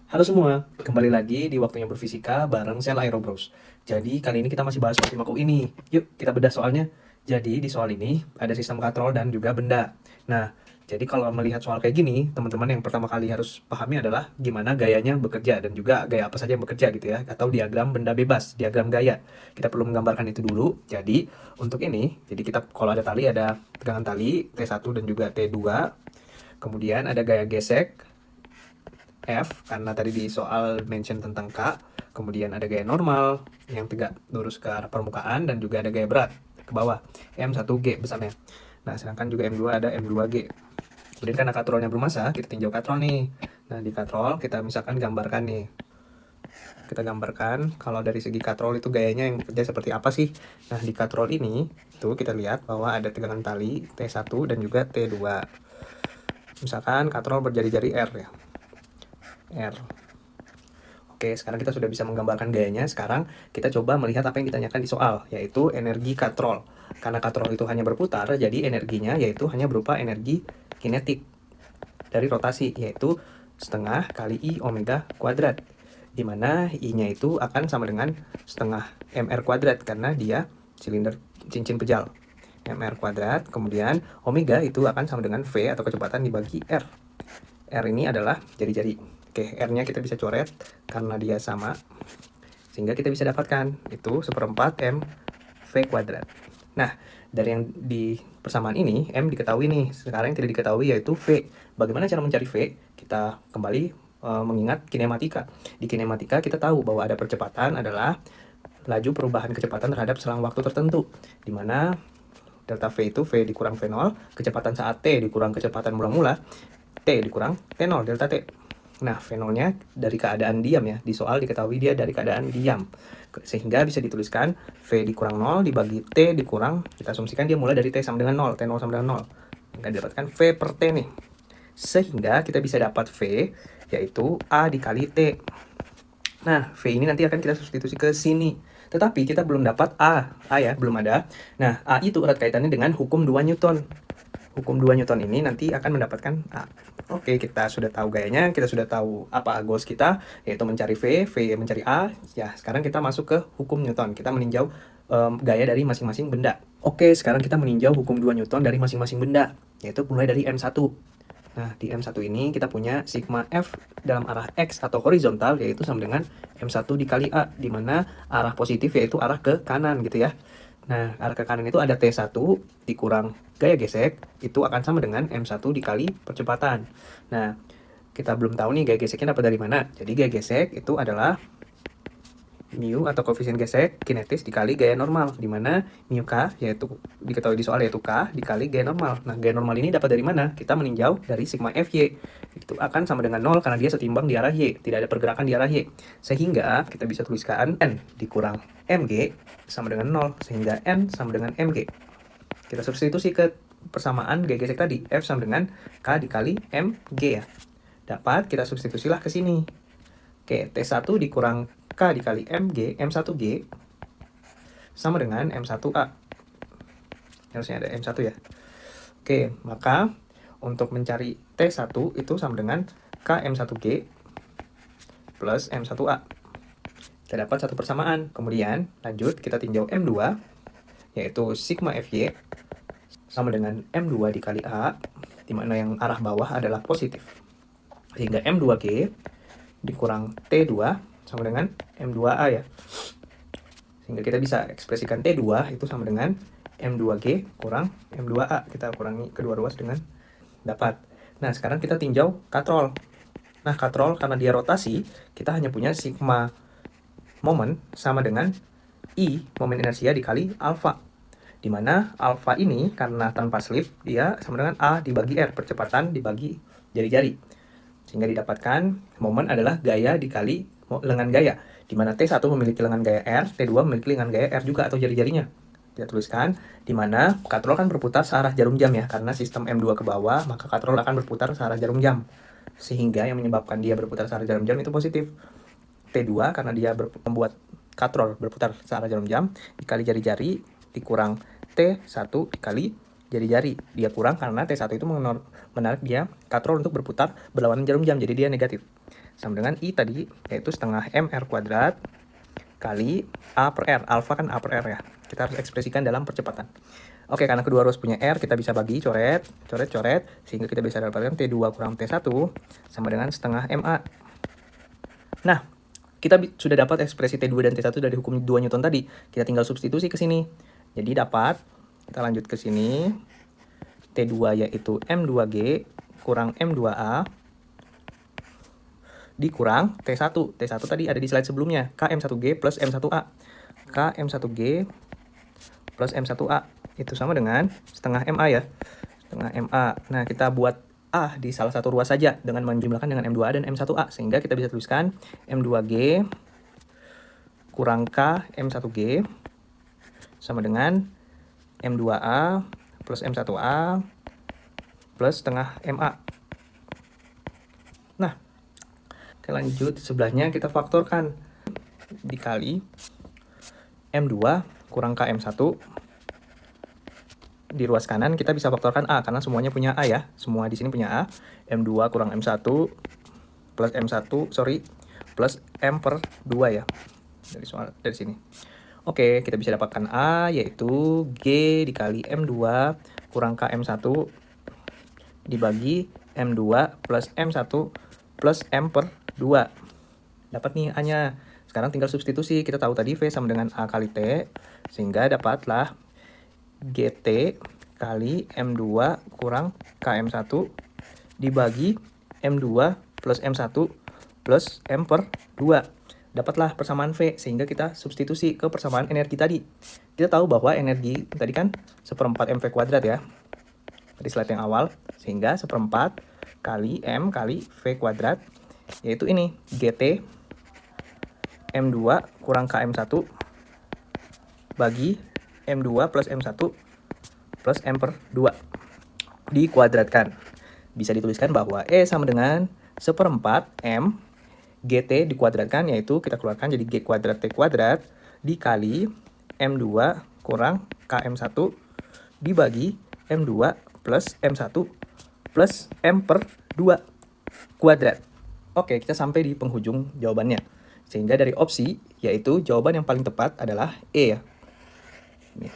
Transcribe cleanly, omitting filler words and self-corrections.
Halo semua, kembali lagi di Waktunya Berfisika bareng Sel Aerobros. Jadi kali ini kita masih bahas soal Simaku ini. Yuk kita bedah soalnya. Jadi di soal ini ada sistem katrol dan juga benda. Nah, jadi kalau melihat soal kayak gini, teman-teman yang pertama kali harus pahami adalah gimana gayanya bekerja dan juga gaya apa saja yang bekerja gitu ya. Atau diagram benda bebas, diagram gaya. Kita perlu menggambarkan itu dulu. Jadi untuk ini, jadi kita kalau ada tali ada tegangan tali T1 dan juga T2. Kemudian ada gaya gesek F, karena tadi di soal mention tentang K. Kemudian ada gaya normal yang tegak lurus ke arah permukaan, dan juga ada gaya berat ke bawah, M1G besarnya. Nah, sedangkan juga M2 ada M2G. Kemudian karena katrolnya bermassa, kita tinjau katrol nih. Nah, di katrol kita misalkan gambarkan nih. Kita gambarkan kalau dari segi katrol itu gayanya yang bekerja seperti apa sih. Nah, di katrol ini itu kita lihat bahwa ada tegangan tali T1 dan juga T2. Misalkan katrol berjari-jari R ya. R. Oke, sekarang kita sudah bisa menggambarkan gayanya. Sekarang kita coba melihat apa yang ditanyakan di soal, yaitu energi katrol. Karena katrol itu hanya berputar, jadi energinya yaitu hanya berupa energi kinetik dari rotasi, yaitu setengah kali I omega kuadrat. Di mana I-nya itu akan sama dengan setengah mr kuadrat, karena dia silinder cincin pejal. Mr kuadrat, kemudian omega itu akan sama dengan V atau kecepatan dibagi R. R ini adalah jari-jari. Oke, R-nya kita bisa coret karena dia sama, sehingga kita bisa dapatkan itu 1/4 M V kuadrat. Nah, dari yang di persamaan ini, M diketahui nih. Sekarang yang tidak diketahui yaitu V. Bagaimana cara mencari V? Kita kembali mengingat kinematika. Di kinematika kita tahu bahwa ada percepatan adalah laju perubahan kecepatan terhadap selang waktu tertentu, di mana delta V itu V dikurang V0, kecepatan saat T dikurang kecepatan mula-mula, T dikurang T0, delta T. Nah, V0-nya dari keadaan diam ya. Di soal diketahui dia dari keadaan diam. Sehingga bisa dituliskan V dikurang 0 dibagi T dikurang, kita asumsikan dia mulai dari T sama dengan 0, T0 sama dengan 0. Maka didapatkan V per T nih. Sehingga kita bisa dapat V, yaitu A dikali T. Nah, V ini nanti akan kita substitusi ke sini. Tetapi kita belum dapat A ya, belum ada. Nah, A itu erat kaitannya dengan hukum 2 Newton. Hukum 2 Newton ini nanti akan mendapatkan A. Oke, kita sudah tahu gayanya, kita sudah tahu apa goals kita, yaitu mencari V mencari A. Ya, sekarang kita masuk ke hukum Newton. Kita meninjau gaya dari masing-masing benda. Oke, sekarang kita meninjau hukum 2 Newton dari masing-masing benda, yaitu mulai dari M1. Nah, di M1 ini kita punya sigma F dalam arah X atau horizontal, yaitu sama dengan M1 dikali A, di mana arah positif yaitu arah ke kanan gitu ya. Nah, arah ke kanan itu ada T1 dikurang gaya gesek, itu akan sama dengan M1 dikali percepatan. Nah, kita belum tahu nih gaya geseknya dapat dari mana. Jadi gaya gesek itu adalah mu atau koefisien gesek kinetis dikali gaya normal, di mana mu K yaitu diketahui di soal yaitu K dikali gaya normal. Nah, gaya normal ini dapat dari mana? Kita meninjau dari sigma Fy. Itu akan sama dengan 0 karena dia setimbang di arah Y, tidak ada pergerakan di arah Y. Sehingga kita bisa tuliskan N dikurang Mg sama dengan 0, sehingga N sama dengan Mg. Kita substitusi ke persamaan gaya gesek tadi, F sama dengan K dikali Mg ya. Dapat, kita substitusilah ke sini. Oke, T1 dikurang K dikali Mg, M1G sama dengan M1A. Harusnya ada M1 ya. Oke, maka untuk mencari T1 itu sama dengan K M1G plus M1A. Kita dapat satu persamaan. Kemudian lanjut kita tinjau M2, yaitu sigma Fy sama dengan M2 dikali A, di mana yang arah bawah adalah positif. Sehingga M2G dikurang T2 sama dengan M2A ya. Sehingga kita bisa ekspresikan T2 itu sama dengan M2G kurang M2A. Kita kurangi kedua ruas dengan dapat. Nah, sekarang kita tinjau katrol. Nah, katrol karena dia rotasi, kita hanya punya sigma momen sama dengan I, momen inersia dikali alfa. Di mana alfa ini karena tanpa slip, dia sama dengan A dibagi R, percepatan dibagi jari-jari. Sehingga didapatkan momen adalah gaya dikali lengan gaya, di mana T1 memiliki lengan gaya R, T2 memiliki lengan gaya R juga atau jari-jarinya. Kita tuliskan, di mana katrol kan berputar searah jarum jam ya, karena sistem M2 ke bawah, maka katrol akan berputar searah jarum jam. Sehingga yang menyebabkan dia berputar searah jarum jam itu positif. T2 karena dia membuat katrol berputar searah jarum jam, dikali jari-jari, dikurang T1 dikali jari-jari. Dia kurang karena T1 itu menarik dia katrol untuk berputar berlawanan jarum jam, jadi dia negatif. sama dengan I tadi, yaitu setengah MR kuadrat kali A per R. Alfa kan A per R ya. Kita harus ekspresikan dalam percepatan. Oke, karena kedua ruas punya R, kita bisa bagi coret, sehingga kita bisa dapatkan T2 kurang T1 sama dengan setengah MA. Nah, kita sudah dapat ekspresi T2 dan T1 dari hukum 2 Newton tadi. Kita tinggal substitusi ke sini. Jadi dapat, kita lanjut ke sini. T2 yaitu M2G kurang M2A dikurang T1. T1 tadi ada di slide sebelumnya, KM1G plus M1A. KM1G plus M1A itu sama dengan setengah MA ya. Setengah MA. Nah, kita buat A di salah satu ruas saja dengan menjumlahkan dengan M2A dan M1A. Sehingga kita bisa tuliskan M2G kurang K M1G sama dengan M2A plus M1A plus setengah MA. Nah, oke, lanjut sebelahnya kita faktorkan. Dikali M2 kurang KM1. Di ruas kanan kita bisa faktorkan A karena semuanya punya A ya. Semua di sini punya A. M2 kurang M1 plus M1, plus M per 2 ya. Dari sini. Oke, kita bisa dapatkan A yaitu G dikali M2 kurang KM1 dibagi M2 plus M1 plus M per 2. Dapat nih A-nya. Sekarang tinggal substitusi. Kita tahu tadi V sama dengan A kali T. Sehingga dapatlah GT kali M2 kurang KM1 dibagi M2 plus M1 plus M per 2. Dapatlah persamaan V, sehingga kita substitusi ke persamaan energi tadi. Kita tahu bahwa energi tadi kan 1/4 MV kuadrat ya. Di slide yang awal. Sehingga 1/4 kali M kali V kuadrat. Yaitu ini, GT M2 kurang KM1 bagi M2 plus M1 plus M per 2 dikuadratkan. Bisa dituliskan bahwa E sama dengan 1/4 M GT dikuadratkan, yaitu kita keluarkan jadi G kuadrat T kuadrat dikali M2 kurang KM1 dibagi M2 plus M1 plus M per 2 kuadrat. Oke, kita sampai di penghujung jawabannya. Sehingga dari opsi, yaitu jawaban yang paling tepat adalah E ya. Nih.